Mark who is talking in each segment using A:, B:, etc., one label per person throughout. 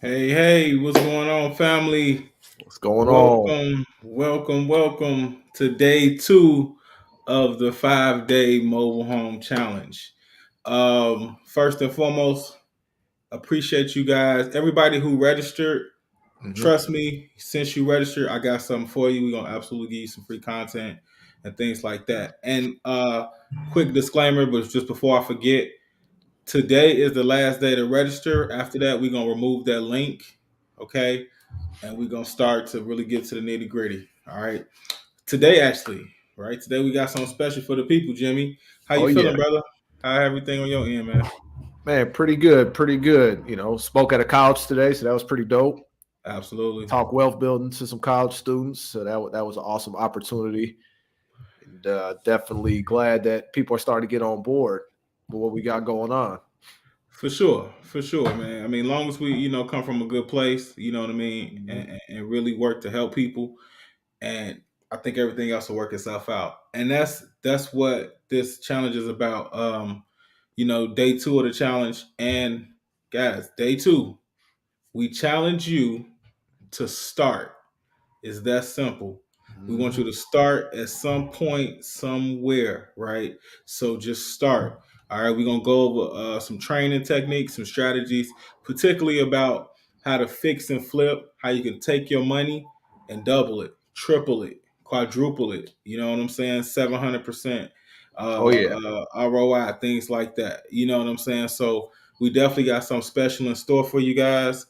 A: Hey, what's going on, family?
B: What's going on?
A: Welcome to day two of the 5 day mobile home challenge. First and foremost, appreciate you guys. Everybody who registered,
B: hmm
A: trust me, since you registered, I got something for you. We're gonna absolutely give you some free content and things like that. And quick disclaimer, but just before I forget, today is the last day to register. After that, we're gonna remove that link. Okay, and we're gonna start to really get to the nitty gritty. All right. Today, actually, right? Today we got something special for the people, Jimmy. How
B: Oh
A: you
B: yeah,
A: feeling, brother? How everything on your end, man?
B: man, pretty good, pretty good. Spoke at a college today, so that was pretty dope.
A: Absolutely.
B: Talk wealth building to some college students, so that was an awesome opportunity, and definitely glad that people are starting to get on board with what we got going on.
A: For sure, man. I mean, long as we, come from a good place, you know what I mean,
B: hmm
A: and really work to help people, and I think everything else will work itself out. And that's what this challenge is about. Day two of the challenge, and guys, day two, we challenge you to start. It's that simple. We want you
B: hmm
A: to start at some point, somewhere, right? So just start. All right, we're gonna go over some training techniques, some strategies, particularly about how to fix and flip, how you can take your money and double it, triple it, quadruple it. You know what I'm saying? 700%
B: Oh yeah.
A: ROI, things like that. You know what I'm saying? So we definitely got something special in store for you guys.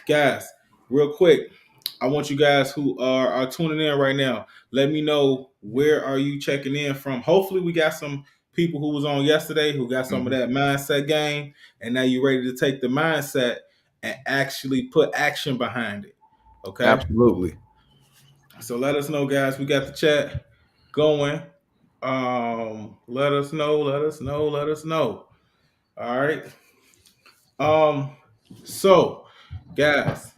A: Guys, real quick, I want you guys who are tuning in right now. Let me know, where are you checking in from. Hopefully, we got some people who was on yesterday who got some of
B: hmm
A: that mindset game, and now you're ready to take the mindset and actually put action behind it. Okay,
B: Absolutely.
A: so let us know, guys. We got the chat going. Let us know. Let us know. Let us know. All right. Um. So, guys,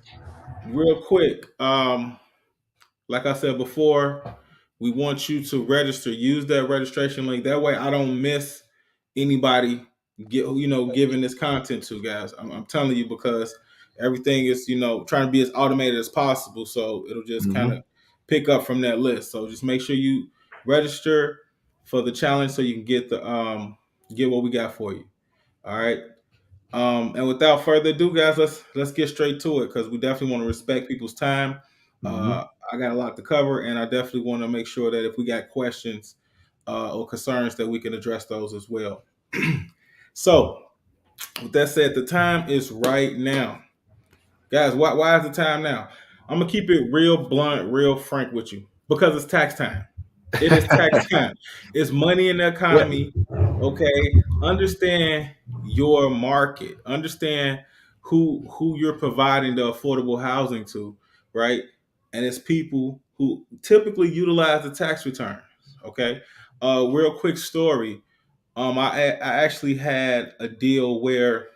A: real quick. Like I said before, we want you to register. Use that registration link. That way, I don't miss anybody giving this content to, guys. I'm telling you, because everything is trying to be as automated as possible. So it'll just kind
B: hmm
A: of pick up from that list. So just make sure you register for the challenge so you can get what we got for you. All right. And without further ado, guys, let's get straight to it, because we definitely want to respect people's time.
B: hmm
A: I got a lot to cover, and I definitely want to make sure that if we got questions or concerns, that we can address those as well. So, with that said, the time is right now, guys. Why is the time now? I'm gonna keep it real blunt, real frank with you, because it's tax time. It is tax time. It's money in the
B: Yeah.
A: economy. Okay, understand your market. Understand who you're providing the affordable housing to, right? And it's people who typically utilize the tax returns. Okay, real quick story. I actually had a deal where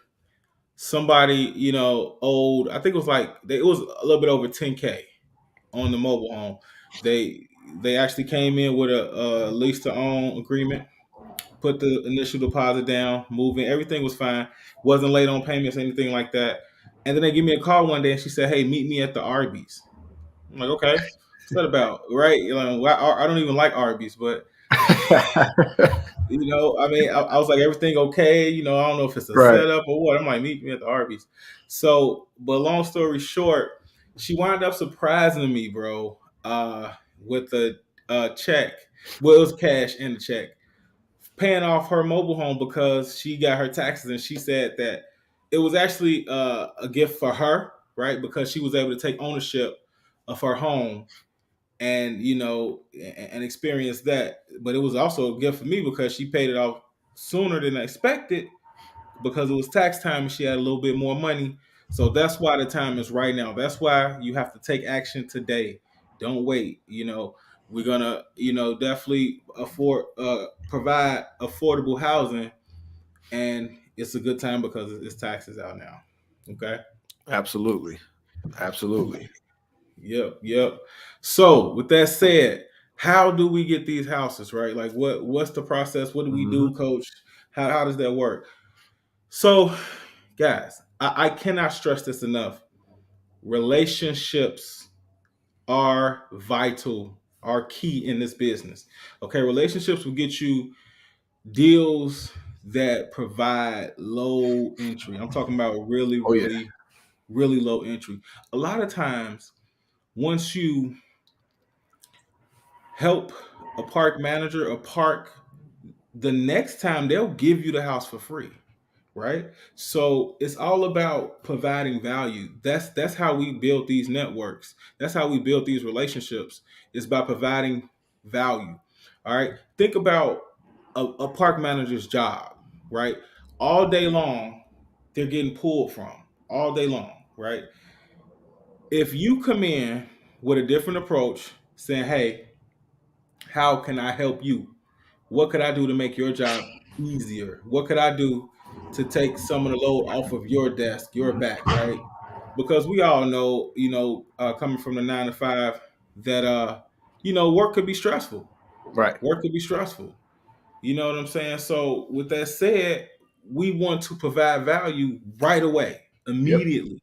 A: somebody owed. I think it was it was a little bit over 10K on the mobile home. They actually came in with a lease to own agreement, put the initial deposit down, moving, everything was fine, wasn't late on payments, anything like that. And then they give me a call one day and she said, "Hey, meet me at the Arby's." I'm like, "Okay, what's that about?" Right? I don't even like Arby's, but I mean, I was like, "Everything okay?" I don't know if it's a
B: right.
A: setup or what. I'm like, "Meet me at the Arby's." So, but long story short, she wound up surprising me, bro, with a check. Well, it was cash in the check, paying off her mobile home because she got her taxes, and she said that it was actually a gift for her, right? Because she was able to take ownership of her home, and and experience that. But it was also a gift for me because she paid it off sooner than I expected, because it was tax time and she had a little bit more money. So that's why the time is right now. That's why you have to take action today. Don't wait. We're gonna definitely provide affordable housing, and it's a good time because it's taxes out now. Okay.
B: Absolutely. Absolutely.
A: Yep. So with that said, how do we get these houses, right? Like, what's the process? What do we do,
B: hmm
A: coach? How does that work? So, Guys, I cannot stress this enough. Relationships are vital, are key in this business. Okay, relationships will get you deals that provide low entry. I'm talking about really,
B: Oh yeah.
A: really, really low entry. A lot of times, once you help a park manager, a park, the next time they'll give you the house for free, right? So it's all about providing value. That's how we build these networks. That's how we build these relationships. Is by providing value. All right. Think about a park manager's job, right? All day long, they're getting pulled from all day long, right? If you come in with a different approach, saying, "Hey, how can I help you? What could I do to make your job easier? What could I do to take some of the load off of your desk, your back, right?" Because we all know, coming from the 9 to 5, that work could be stressful.
B: Right.
A: Work could be stressful. You know what I'm saying? So with that said, we want to provide value right away,
B: Yep.
A: immediately.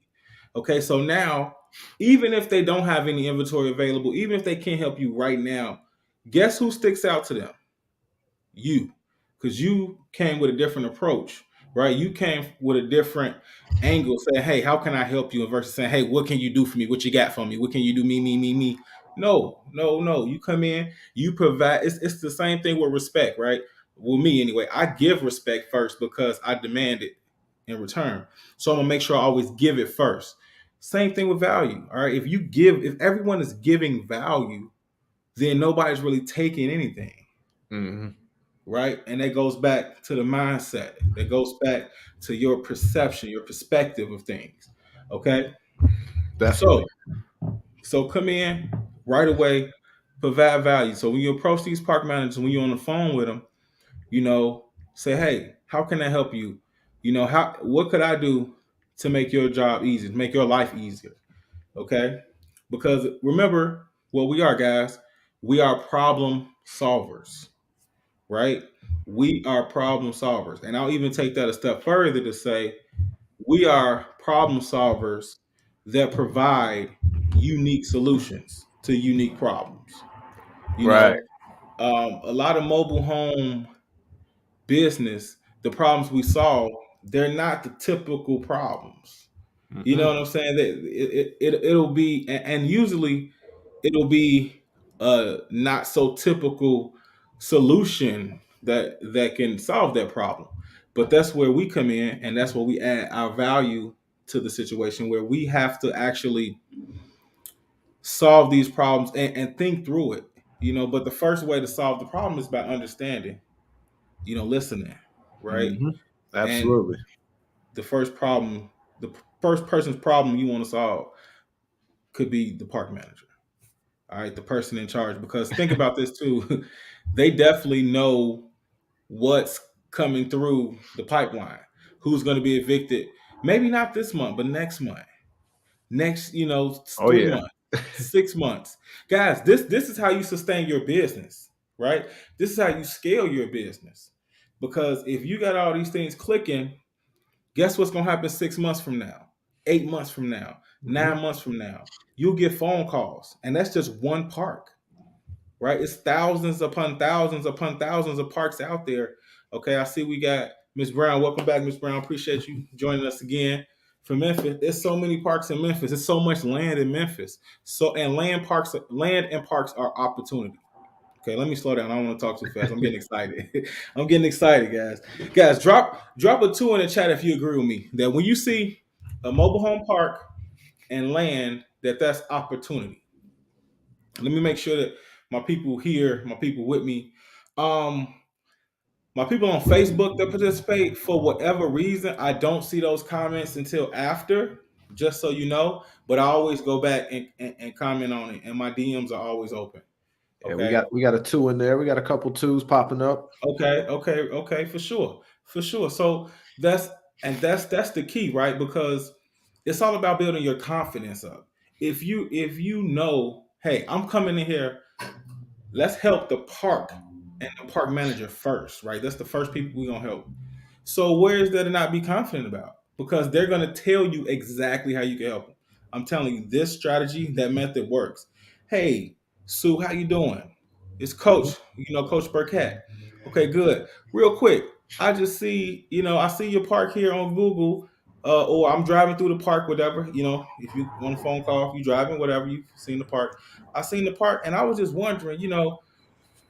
A: Okay, so now, even if they don't have any inventory available, even if they can't help you right now, guess who sticks out to them? You, because you came with a different approach, right? You came with a different angle, saying, "Hey, how can I help you?" versus saying, "Hey, what can you do for me? What you got for me? What can you do? Me, me, me, me." No, no, no. You come in, you provide. It's the same thing with respect, right? Well, me anyway. I give respect first because I demand it in return. So I'm gonna make sure I always give it first. Same thing with value. All right. If everyone is giving value, then nobody's really taking anything,
B: Hmm.
A: right? And that goes back to the mindset. That goes back to your perception, your perspective of things. Okay.
B: Definitely.
A: So, so come in right away, provide value. So when you approach these park managers, when you're on the phone with them, say, "Hey, how can I help you? What could I do to make your job easier, to make your life easier?" Okay. Because remember what we are, guys. We are problem solvers, right? We are problem solvers. And I'll even take that a step further to say we are problem solvers that provide unique solutions to unique problems. You
B: Right.
A: know, a lot of mobile home business, the problems we solve, they're not the typical problems. You know
B: Hmm.
A: what I'm saying? That it'll be, and usually it'll be a not so typical solution that can solve that problem. But that's where we come in, and that's where we add our value to the situation, where we have to actually solve these problems and think through it. But the first way to solve the problem is by understanding, listening, right?
B: Hmm.
A: And
B: Absolutely.
A: the first problem, the first person's problem you want to solve could be the park manager. All right, the person in charge. Because think about this too, they definitely know what's coming through the pipeline, who's going to be evicted. Maybe not this month, but next month, next,
B: Oh
A: 3
B: yeah.
A: months, 6 months. Guys, this is how you sustain your business, right? This is how you scale your business. Because if you got all these things clicking, guess what's going to happen 6 months from now, 8 months from now,
B: Hmm.
A: 9 months from now? You'll get phone calls, and that's just one park, right? It's thousands upon thousands of parks out there. Okay, I see we got Miss Brown. Welcome back, Miss Brown. Appreciate you joining us again from Memphis. There's so many parks in Memphis. There's so much land in Memphis. So and land and parks are opportunity. Okay, let me slow down. I don't want to talk too fast. I'm getting excited. I'm getting excited, guys. Guys, drop a 2 in the chat if you agree with me that when you see a mobile home park and land, that's opportunity. Let me make sure that my people here, my people with me, um, my people on Facebook that participate, for whatever reason, I don't see those comments until after, just so you know. But I always go back and comment on it, and my DMs are always open.
B: Yeah,
A: Okay.
B: we got a two in there. We got a couple twos popping up.
A: Okay, okay, okay, for sure, for sure. So that's the key, right? Because it's all about building your confidence up. If you know, hey, I'm coming in here, let's help the park and the park manager first, right? That's the first people we're gonna help. So where is there to not be confident about? because they're going to tell you exactly how you can help them. I'm telling you, this strategy, that method works. Hey, Sue, how you doing? It's Coach,
B: Mhm.
A: Coach Burkett. Okay, good. Real quick, I just see, I see your park here on Google, or I'm driving through the park, whatever. If you on a phone call, if you driving, whatever, you've seen the park. I seen the park, and I was just wondering,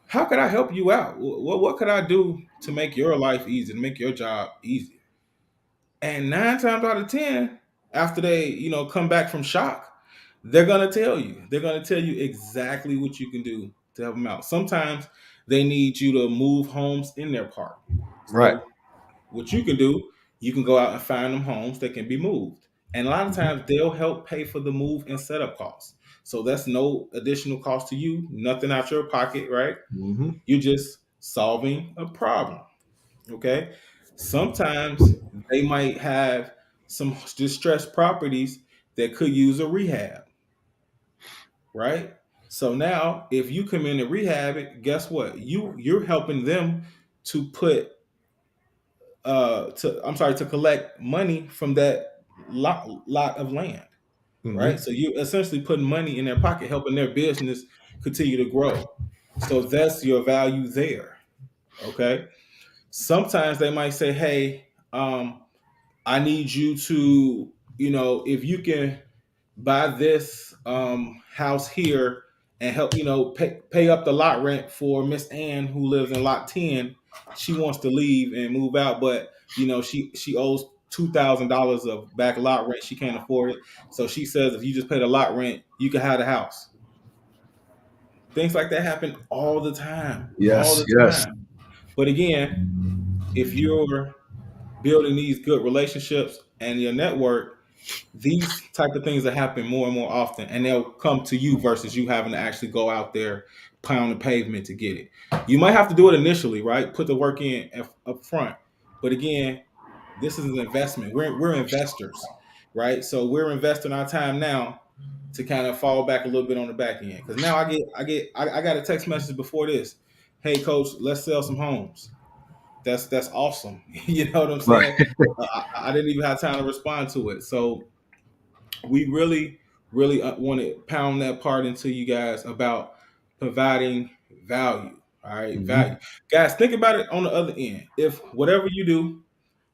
A: how could I help you out? What could I do to make your life easier, to make your job easier? And 9 times out of 10, after they, come back from shock, they're gonna tell you. They're gonna tell you exactly what you can do to help them out. Sometimes they need you to move homes in their park.
B: Right.
A: So what you can do, you can go out and find them homes that can be moved. And a lot of
B: Mhm.
A: times they'll help pay for the move and setup costs. So that's no additional cost to you, nothing out your pocket, right?
B: Mhm.
A: You're just solving a problem. Okay. Sometimes they might have some distressed properties that could use a rehab, right? So now if you come in and rehab it, guess what? You're helping them to put to I'm sorry, to collect money from that lot of land, right?
B: Mhm.
A: So you're essentially putting money in their pocket, helping their business continue to grow. So that's your value there. Okay. Sometimes they might say, hey, I need you to, if you can buy this house here and help, pay up the lot rent for Miss Ann who lives in lot 10. She wants to leave and move out, but she owes $2,000 of back lot rent. She can't afford it. So she says if you just pay the lot rent, you can have the house. Things like that happen all the time. All
B: Yes.
A: the
B: Yes.
A: time. But again, if you're building these good relationships and your network, these type of things that happen more and more often, and they'll come to you versus you having to actually go out there, pound the pavement to get it. You might have to do it initially, right? Put the work in up front. But again, this is an investment. We're investors, right? So we're investing our time now to kind of fall back a little bit on the back end. Because now I got a text message before this. Hey, coach, let's sell some homes. That's awesome. You know what I'm
B: Right.
A: saying? I didn't even have time to respond to it. So we really want to pound that part into you guys about providing value. All right, value.
B: Mhm.
A: Guys, think about it on the other end. If whatever you do,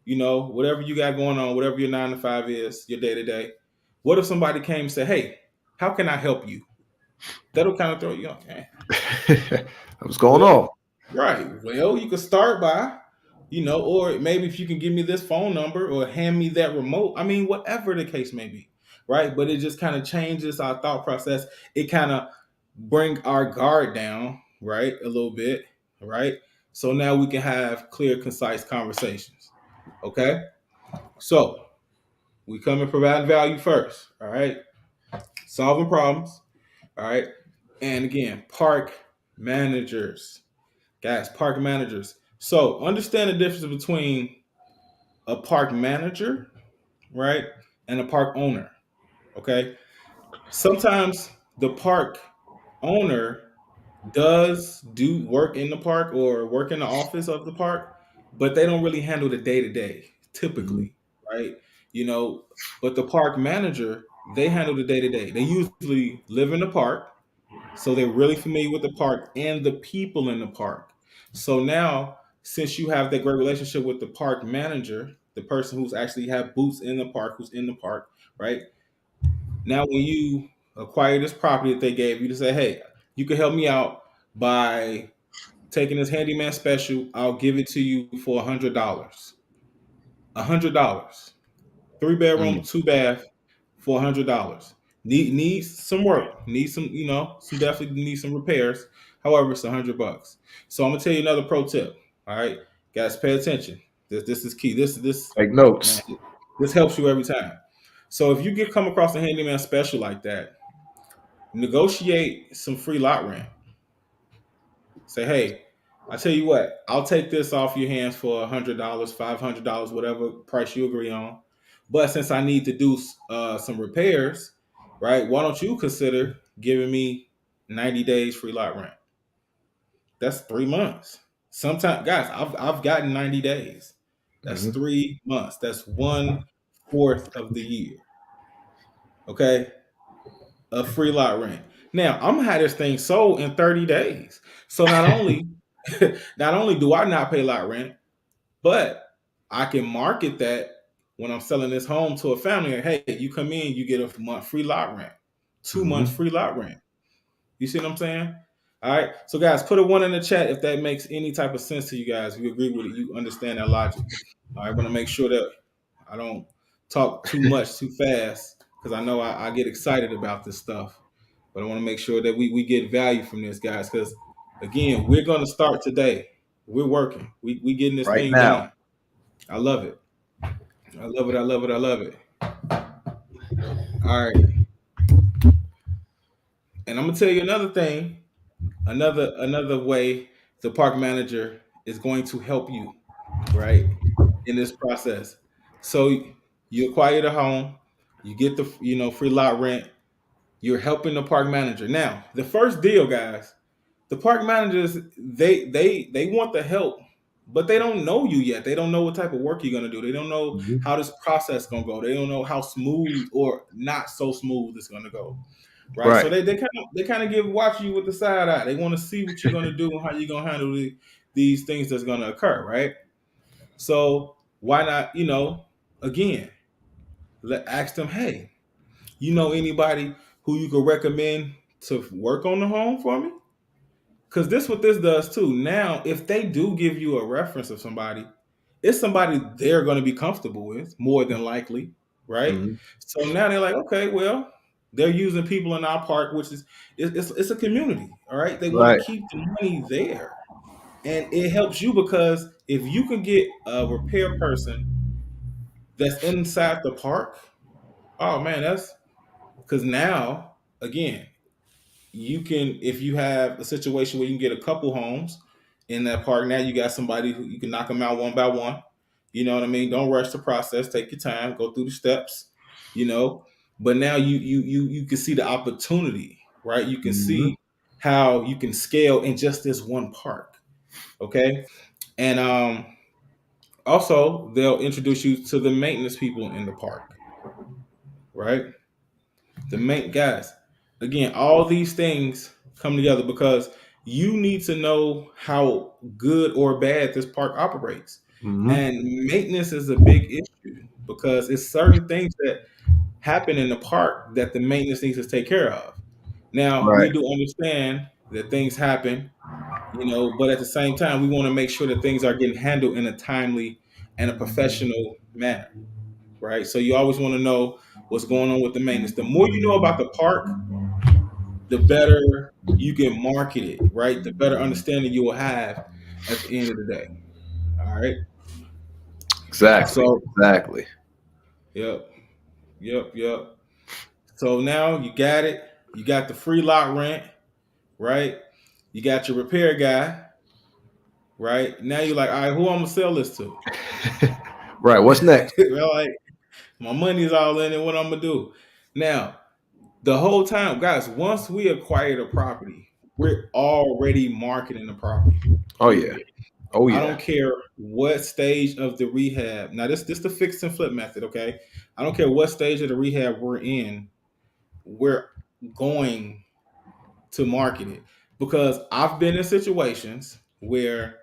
A: whatever you got going on, whatever your 9 to 5 is, your day to day, what if somebody came and said, hey, how can I help you? That'll kind of throw you off. Man,
B: What's going
A: well,
B: on?
A: right. Well, you could start by, or maybe if you can give me this phone number or hand me that remote. I mean, whatever the case may be, right? But it just kind of changes our thought process. It kind of bring our guard down, right, a little bit, right? So now we can have clear, concise conversations. Okay. So we come and provide value first. All right. Solving problems. All right. And again, park managers. Guys, park managers. So understand the difference between a park manager, right, and a park owner. Okay. Sometimes the park owner does do work in the park or work in the office of the park, but they don't really handle the day to day
B: Mhm.
A: typically, right? You know, but the park manager, they handle the day to day. They usually live in the park, so they're really familiar with the park and the people in the park. So now, since you have that great relationship with the park manager, the person who's actually have boots in the park, who's in the park, right? Now, when you acquire this property that they gave you to say, hey, you can help me out by taking this handyman special. I'll give it to you for $100. $100. 3 bedroom,
B: Mm.
A: 2 bath for $100. Needs some work. Needs some, some definitely needs some repairs. However, it's $100. So I'm gonna tell you another pro tip. All right, guys, pay attention. This is key. This
B: Take
A: man,
B: notes.
A: this helps you every time. So if you get come across a handyman special like that, negotiate some free lot rent. Say, hey, I tell you what, I'll take this off your hands for $100, $500, whatever price you agree on. But since I need to do some repairs, right? Why don't you consider giving me 90 days free lot rent? That's 3 months. Sometimes, guys, I've gotten 90 days. That's
B: Mhm.
A: 3 months. That's one. 4th of the year. Okay, a free lot rent. Now I'm gonna have this thing sold in 30 days. So not only not only do I not pay lot rent, but I can market that when I'm selling this home to a family. And, hey, you come in, you get a month free lot rent, 2 months
B: Mm-hmm.
A: free lot rent. You see what I'm saying? All right. So guys, put a one in the chat if that makes any type of sense to you guys. If you agree with it, you understand that logic. All right. I want to make sure that I don't talk too much too fast because I know I get excited about this stuff. But I want to make sure that we get value from this, guys, because again, we're gonna start today. We're working. We getting this
B: Right
A: thing
B: now.
A: done. I love it. I love it. I love it. I love it. All right. And I'm gonna tell you another thing, another way the park manager is going to help you, right, in this process. So you acquire the home, you get the free lot rent, you're helping the park manager. Now, the first deal, guys, the park managers they want the help, but they don't know you yet. They don't know what type of work you're gonna do. They don't know
B: Mm-hmm.
A: how this process gonna go. They don't know how smooth or not so smooth it's gonna go. Right. So
B: Right.
A: they kind of give watch you with the side eye. They want to see what you're gonna do and how you're gonna handle these things that's gonna occur, right? So why not, again, ask them, hey, you know anybody who you could recommend to work on the home for me? Because this what this does too. Now, if they do give you a reference of somebody, it's somebody they're going to be comfortable with more than likely, right?
B: Mm-hmm.
A: So now they're like, okay, well, they're using people in our park, which is it's a community, all right. They want to
B: Right.
A: keep the money there, and it helps you because if you can get a repair person that's inside the park, oh man, that's because now again you can, if you have a situation where you can get a couple homes in that park, now you got somebody who you can knock them out one by one. You know what I mean? Don't rush the process. Take your time. Go through the steps. You know, but now you can see the opportunity, right? You can
B: Mm-hmm.
A: see how you can scale in just this one park. Okay, and also they'll introduce you to the maintenance people in the park, right? The main guys. Again, all these things come together because you need to know how good or bad this park operates.
B: Mm-hmm.
A: And maintenance is a big issue because it's certain things that happen in the park that the maintenance needs to take care of. Now, we
B: Right.
A: do understand that things happen, but at the same time, we want to make sure that things are getting handled in a timely and a professional manner, right? So you always want to know what's going on with the maintenance. The more you know about the park, the better you can market it, right? The better understanding you will have at the end of the day. All right.
B: Exactly.
A: So,
B: Exactly.
A: yep, yep. So now you got it. You got the free lot rent, right? You got your repair guy, right? Now you're like, all right, who I'm gonna sell this to?
B: Right. What's next?
A: Well, like my money's all in it. What I'm gonna do? Now, the whole time, guys, once we acquire the property, we're already marketing the property.
B: Oh yeah.
A: Period.
B: Oh
A: I
B: yeah.
A: don't care what stage of the rehab. Now, this the fix and flip method, okay? I don't care what stage of the rehab we're in. We're going to market it because I've been in situations where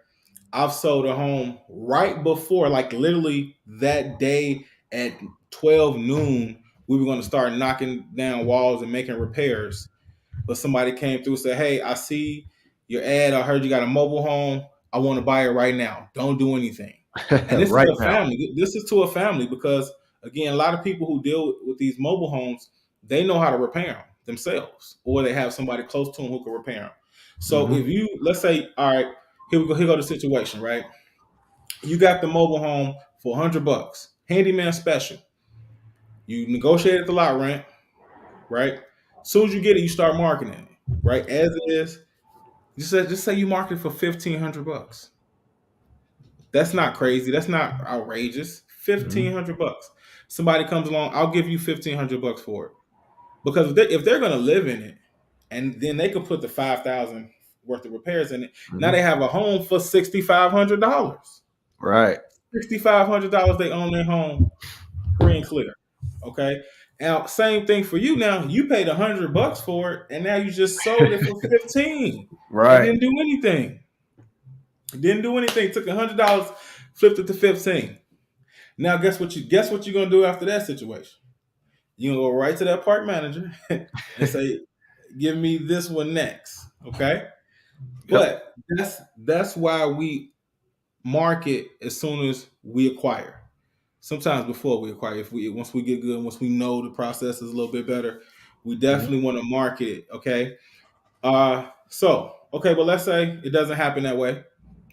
A: I've sold a home right before, like literally that day at 12 noon. We were going to start knocking down walls and making repairs, but somebody came through and said, hey, I see your ad. I heard you got a mobile home. I want to buy it right now. Don't do anything. And this is
B: Right
A: a
B: now.
A: family. This is to a family because, again, a lot of people who deal with these mobile homes, they know how to repair them themselves, or they have somebody close to them who can repair them. So
B: Mm-hmm.
A: if you, let's say, all right, here we go. Here go the situation, right? You got the mobile home for $100, handyman special. You negotiated the lot rent, right? As soon as you get it, you start marketing it, right? As it is, just say you market it for $1,500. That's not crazy. That's not outrageous.
B: Mm-hmm.
A: $1,500. Somebody comes along, I'll give you $1,500 for it because if they're gonna live in it, and then they could put the 5,000 worth of repairs in it. Now
B: Mm-hmm.
A: they have a home for $6,500.
B: Right.
A: $6,500 they own their home. free and clear. Okay. Now, same thing for you. Now you paid $100 for it, and now you just sold it for 15 and
B: Right.
A: didn't do anything. Didn't do anything. Took $100, flipped it to 15. Now, guess what you're gonna do after that situation? You're gonna go right to that park manager and say, "Give me this one next." Okay.
B: Yep.
A: But that's why we market as soon as we acquire. Sometimes before we acquire, if we once we get good, once we know the process is a little bit better, we
B: Mhm.
A: definitely want to market it. Okay. Okay, but let's say it doesn't happen that way,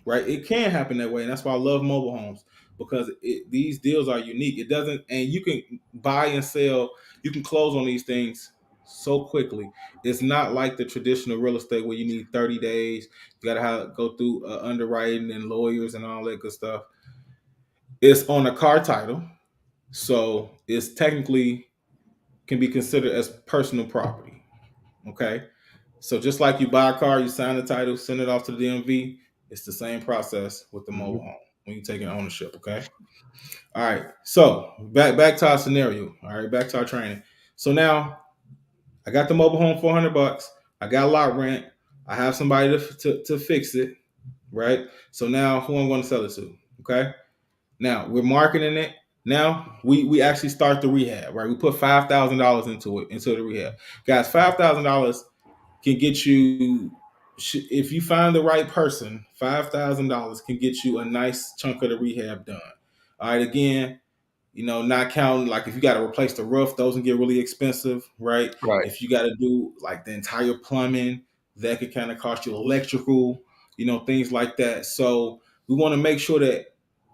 A: right? It can happen that way, and that's why I love mobile homes because these deals are unique. It doesn't, and you can buy and sell, you can close on these things so quickly. It's not like the traditional real estate where you need 30 days. You got to go through underwriting and lawyers and all that good stuff. It's on a car title, so it's technically can be considered as personal property. Okay. So just like you buy a car, you sign the title, send it off to the DMV. It's the same process with the mobile
B: Mhm.
A: home when you're taking ownership. Okay. All right. So back to our scenario. All right. Back to our training. So now I got the mobile home $400. I got lot rent. I have somebody to fix it. Right. So now who I'm going to sell it to? Okay. Now we're marketing it. Now we actually start the rehab. Right. We put $5,000 into the rehab. Guys, $5,000 can get you if you find the right person, $5,000 can get you a nice chunk of the rehab done. All right, again, not counting like if you got to replace the roof, those can get really expensive, right?
B: Right.
A: If you got to do like the entire plumbing, that could kind of cost you electrical, things like that. So we want to make sure that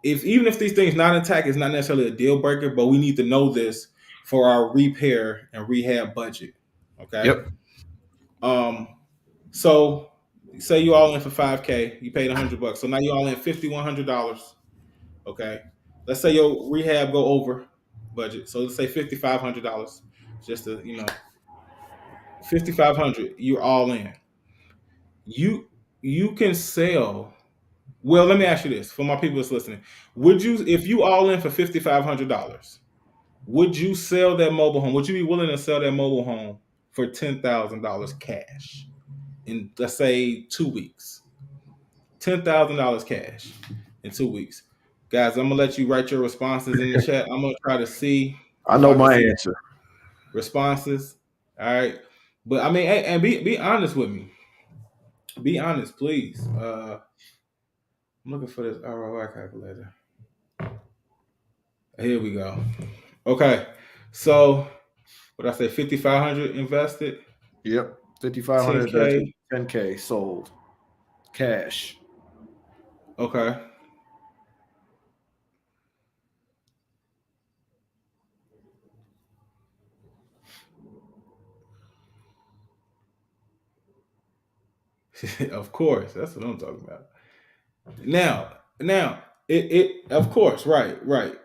A: if even if these things not intact, it's not necessarily a deal breaker, but we need to know this for our repair and rehab budget. Okay.
B: Yep.
A: Um, so say you all in for 5K, you paid $100. So now you all in $5,100. Okay. Let's say your rehab go over budget. So let's say $5,500. Just to, 5,500, you're all in. You you can sell. Well, let me ask you this for my people that's listening. Would you, if you all in for $5,500, would you sell that mobile home? Would you be willing to sell that mobile home for $10,000 cash in let's say 2 weeks? $10,000 cash in 2 weeks. Guys, I'm gonna let you write your responses in the chat. I'm gonna try to see
B: I
A: if
B: know
A: I can
B: my
A: see
B: answer.
A: responses. All right, but I mean, and be honest with me. Be honest, please. I'm looking for this ROI calculator. Here we go. Okay, so what I say, 5,500 invested,
B: Yep. 5,500 invested,
A: 10K.
B: 10K sold. Cash.
A: Okay, of course, that's what I'm talking about. Now, it of course, right,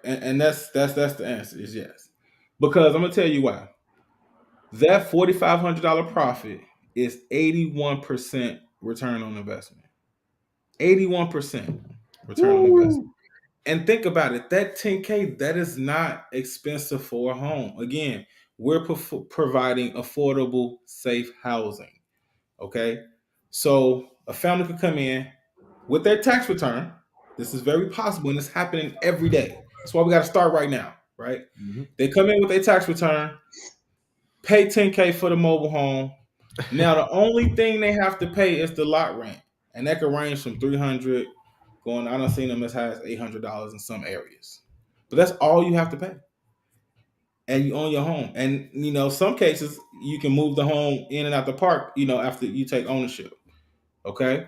A: and that's the answer is yes, because I'm gonna tell you why. That $4,500 profit is 81% return on investment. 81% return on
B: Woo.
A: investment. And think about it, that 10K that is not expensive for a home. Again, we're providing affordable, safe housing. Okay, so a family could come in with their tax return. This is very possible, and it's happening every day. That's why we got to start right now, right?
B: Mhm.
A: They come in with their tax return, pay 10K for the mobile home. Now the only thing they have to pay is the lot rent, and that could range from 300 going. I don't seen them as high as $800 in some areas, but that's all you have to pay, and you own your home. And some cases you can move the home in and out the park. After you take ownership. Okay.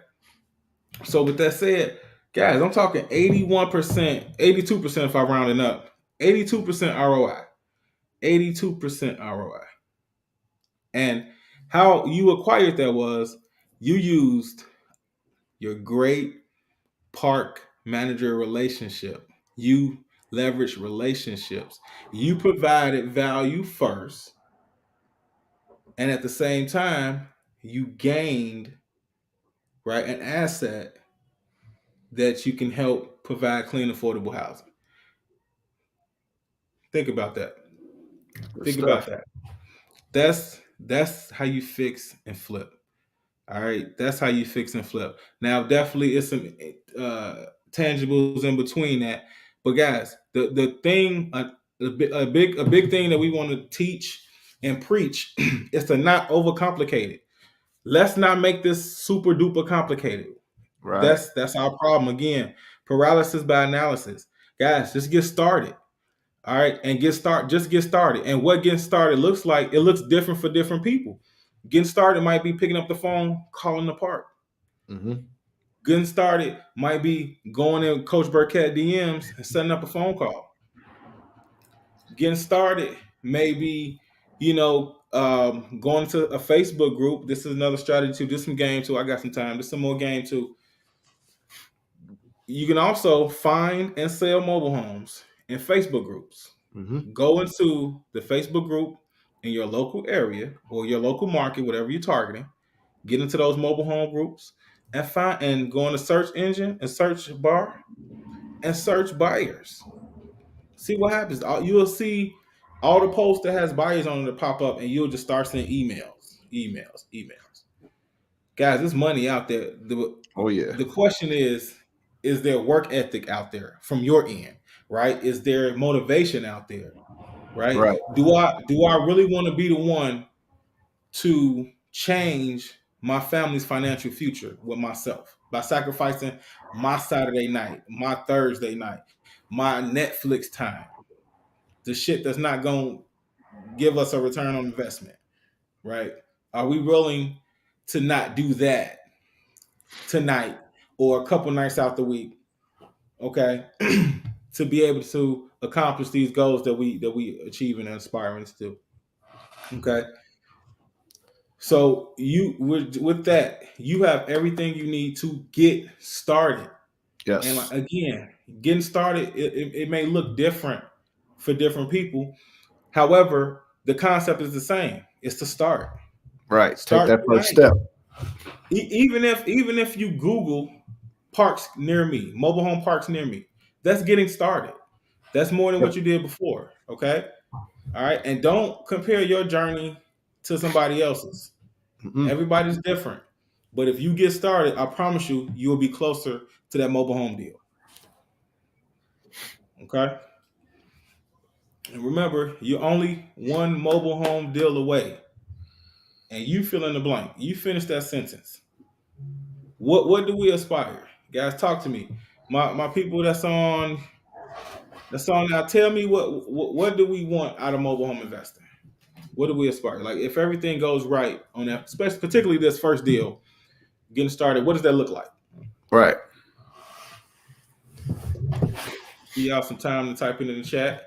A: So with that said, guys, I'm talking 81%, 82% if I round it up. 82% ROI. 82% ROI. And how you acquired that was you used your great park manager relationship. You leveraged relationships. You provided value first, and at the same time, you gained right an asset that you can help provide clean, affordable housing. Think about that.
B: Good
A: Think about
B: stuff.
A: that. That's how you fix and flip. All right, that's how you fix and flip. Now, definitely, it's some tangibles in between that. But guys, the thing, a big thing that we want to teach and preach is to not overcomplicate it. Let's not make this super duper complicated.
B: Right.
A: That's our problem again. Paralysis by analysis, guys. Just get started. All right, and just get started. And what getting started looks like, it looks different for different people. Getting started might be picking up the phone, calling the park.
B: Mm-hmm.
A: Getting started might be going in Coach Burkett DMs and setting up a phone call. Getting started maybe, going to a Facebook group. This is another strategy too. Just some game too. I got some time. Just some more game too. You can also find and sell mobile homes in Facebook groups.
B: Mm-hmm.
A: Go into the Facebook group in your local area or your local market, whatever you're targeting. Get into those mobile home groups and find and go in the search engine and search bar and search buyers. See what happens. You'll see all the posts that has buyers on it to pop up, and you'll just start seeing emails. Guys, there's money out there.
B: Oh yeah.
A: The question is there work ethic out there from your end, right? Is there motivation out there, right?
B: Right.
A: Do I really want to be the one to change my family's financial future with myself by sacrificing my Saturday night, my Thursday night, my Netflix time, the shit that's not going to give us a return on investment, right? Are we willing to not do that tonight or a couple nights out the week, okay, to be able to accomplish these goals that we achieve and aspiring to do, okay? So with that, you have everything you need to get started. And like,
B: Yes.
A: again, getting started, it may look different for different people. However, the concept is the same. It's to start.
B: Right. Take
A: Start
B: that first
A: tonight.
B: step.
A: Even if you Google parks near me, mobile home parks near me, that's getting started. That's more than
B: Yep.
A: what you did before. Okay. All right. And don't compare your journey to somebody else's.
B: Mm-mm.
A: Everybody's different. But if you get started, I promise you, you will be closer to that mobile home deal. Okay. And remember, you're only one mobile home deal away. And you fill in the blank. You finish that sentence. What do we aspire? Guys, talk to me. My people that's on now, tell me what do we want out of mobile home investing? What do we aspire? Like if everything goes right on that, especially particularly this first deal, getting started, what does that look like?
B: Right.
A: Give y'all some time to type it in the chat.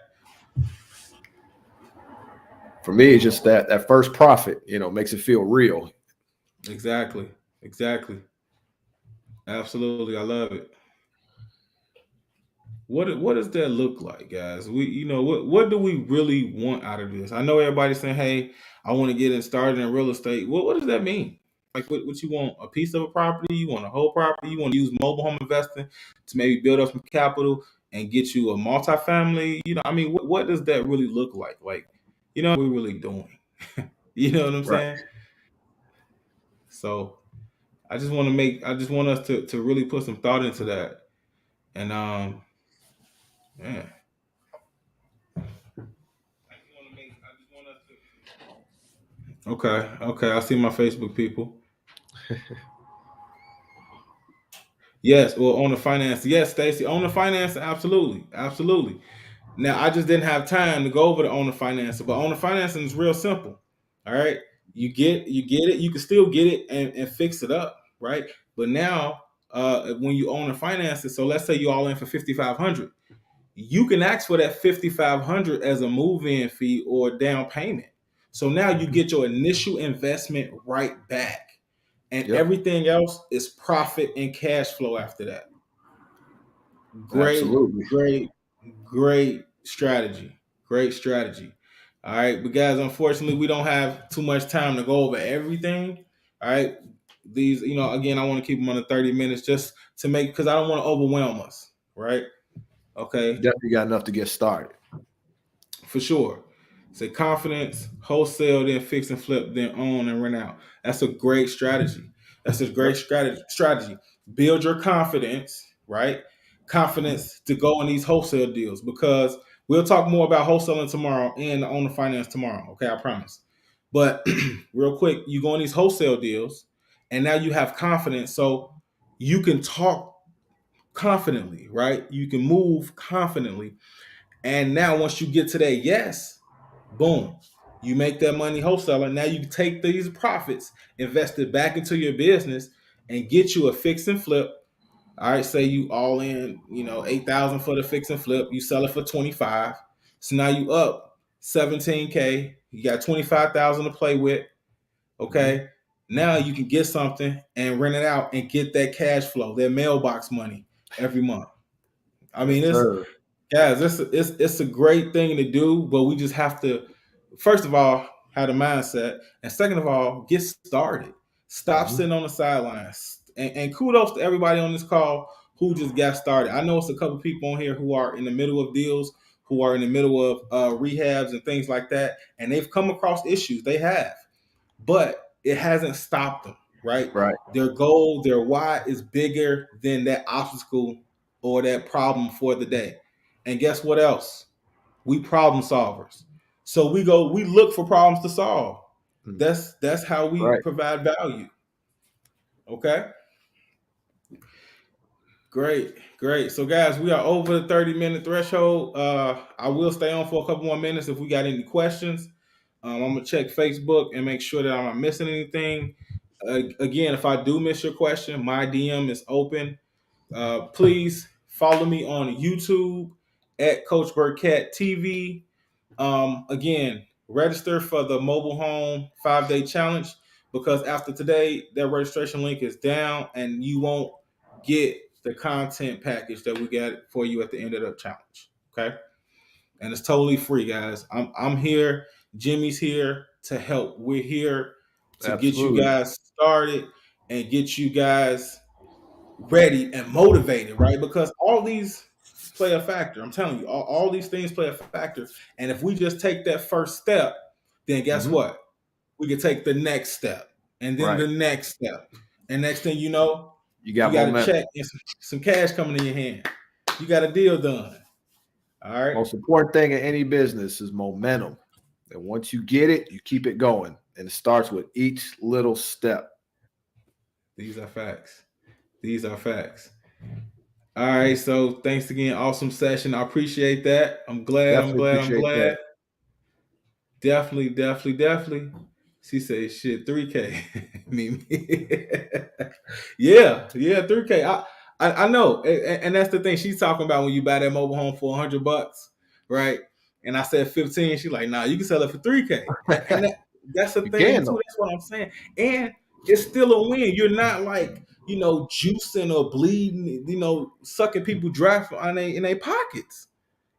B: For me, it's just that first profit, makes it feel real.
A: Exactly. Exactly. Absolutely. I love it. What does that look like, guys? What do we really want out of this? I know everybody's saying, "Hey, I want to get in started in real estate." What does that mean? Like, what you want? A piece of a property? You want a whole property? You want to use mobile home investing to maybe build up some capital and get you a multifamily? I mean, what does that really look like? Like, what we're really doing. You know what I'm
B: Right.
A: saying? So I just want us to really put some thought into that. And yeah. Okay, okay. I see my Facebook people. Yes, well, on the finance. Yes, Stacy, on the finance, absolutely, absolutely. Now, I just didn't have time to go over the on the financing, but on the financing is real simple. All right, you get it. You can still get it and fix it up, right? But now, when you own the finances, so let's say you all in for 5,500, you can ask for that 5,500 as a move-in fee or down payment. So now you get your initial investment right back, and
B: Yep.
A: everything else is profit and cash flow after that. Great,
B: Absolutely.
A: great, great strategy. Great strategy. All right, but guys, unfortunately, we don't have too much time to go over everything. All right, these, again, I want to keep them under 30 minutes just to make because I don't want to overwhelm us. Right? Okay.
B: Definitely got enough to get started.
A: for sure. Say confidence, wholesale, then fix and flip, then own and rent out. That's a great strategy. That's a
B: Yep.
A: great strategy. Build your confidence, right? Confidence to go in these wholesale deals, because we'll talk more about wholesaling tomorrow and owner finance tomorrow. Okay, I promise. But real quick, you go in these wholesale deals, and now you have confidence, so you can talk confidently, right? You can move confidently, and now once you get to that yes, boom, you make that money wholesaler. Now you take these profits, invest it back into your business, and get you a fix and flip. All right, say you all in, 8,000 for the fix and flip. You sell it for 25. So now you up 17K. You got 25,000 to play with.
B: Hmm.
A: Okay. Now you can get something and rent it out and get that cash flow, that mailbox money every month. I
B: Yes,
A: mean,
B: sir.
A: guys, it's a great thing to do, but we just have to, first of all, have the mindset, and second of all, get started. Stop
B: Hmm.
A: sitting on the sidelines. And kudos to everybody on this call who just got started. I know it's a couple people on here who are in the middle of deals, who are in the middle of rehabs and things like that, and they've come across issues. They have, but it hasn't stopped them. Right?
B: Right.
A: Their goal, their why is bigger than that obstacle or that problem for the day. And guess what else? We problem solvers. So we look for problems to solve.
B: Mm.
A: That's how we
B: Right.
A: provide value. Okay? Great, great. So guys, we are over the 30-minute threshold. I will stay on for a couple more minutes if we got any questions. I'm gonna check Facebook and make sure that I'm not missing anything. Again, if I do miss your question, my DM is open. Please follow me on YouTube at Coach Burkett TV. Again, register for the mobile home 5-day challenge, because after today, that registration link is down and you won't get the content package that we got for you at the end of the challenge. Okay. And it's totally free, guys. I'm here. Jimmy's here to help. We're here to get you
B: Absolutely.
A: guys started and get you guys ready and motivated, right? Because all these play a factor. I'm telling you, all these things play a factor. And if we just take that first step, then guess
B: Hmm.
A: what? We can take the next step and then
B: Right.
A: the next step. And next thing you know,
B: You
A: you
B: got
A: got a
B: momentum.
A: check and some cash coming in your hand. You got a deal done. All right.
B: Most important thing in any business is momentum. And once you get it, you keep it going. And it starts with each little step.
A: These are facts. These are facts. All right. So thanks again. Awesome session. I appreciate that. I'm glad. I'm
B: Definitely
A: glad. I'm
B: appreciate
A: glad.
B: that.
A: Definitely, definitely, definitely. She said, "Shit, 3K." Me, yeah, yeah, 3K. I know, and that's the thing she's talking about when you buy that mobile home for $100, right? And I said 15. She's like, "Nah, you can sell it for 3K." And that's the
B: You
A: thing
B: can
A: too.
B: though.
A: That's what I'm saying. And it's still a win. You're not like juicing or bleeding, sucking people dry in their pockets.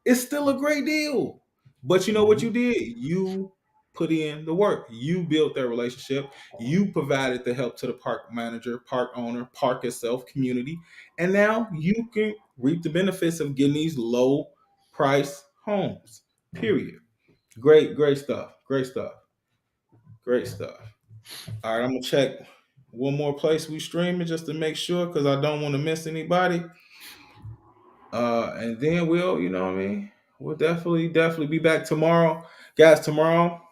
A: It's still a great deal. But you know what you
B: Hmm.
A: did? You put in the work. You built that relationship. You provided the help to the park manager, park owner, park itself, community. And now you can reap the benefits of getting these low price homes. Period. Great, great stuff. Great stuff. Great stuff. All right, I'm gonna check one more place we streaming just to make sure, because I don't want to miss anybody. And then we'll, what I mean, we'll definitely be back tomorrow. Guys, tomorrow,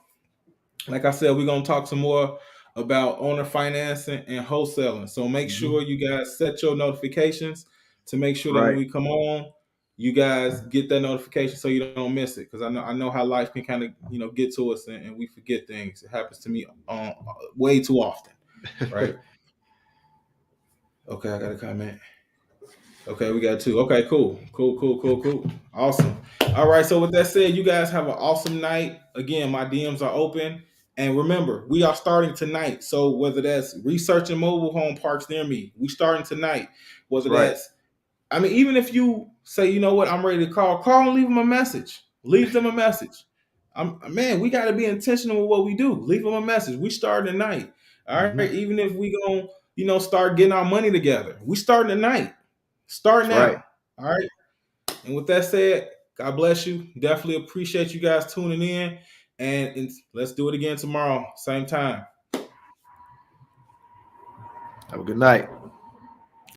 A: like I said, we're gonna talk some more about owner financing and wholesaling. So make
B: Hmm.
A: sure you guys set your notifications to make sure that when
B: Right.
A: we come on, you guys get that notification so you don't miss it. Because I know how life can kind of get to us, and we forget things. It happens to me way too often, right? Okay, I got a comment. Okay, we got two. Okay, cool. Cool, cool, cool, cool. Awesome. All right, so with that said, you guys have an awesome night. Again, my DMs are open. And remember, we are starting tonight. So whether that's researching mobile home parks near me, we starting tonight.
B: That's
A: Whether
B: right.
A: that's, I mean, even if you say, you know what, I'm ready to call and leave them a message. Leave them a message. Man, we got to be intentional with what we do. Leave them a message. We starting tonight. All right.
B: Hmm.
A: Even if we gonna, start getting our money together, we starting tonight. Start
B: That's right.
A: now. All right. And with that said, God bless you. Definitely appreciate you guys tuning in. And let's do it again tomorrow, same time.
B: Have a good night.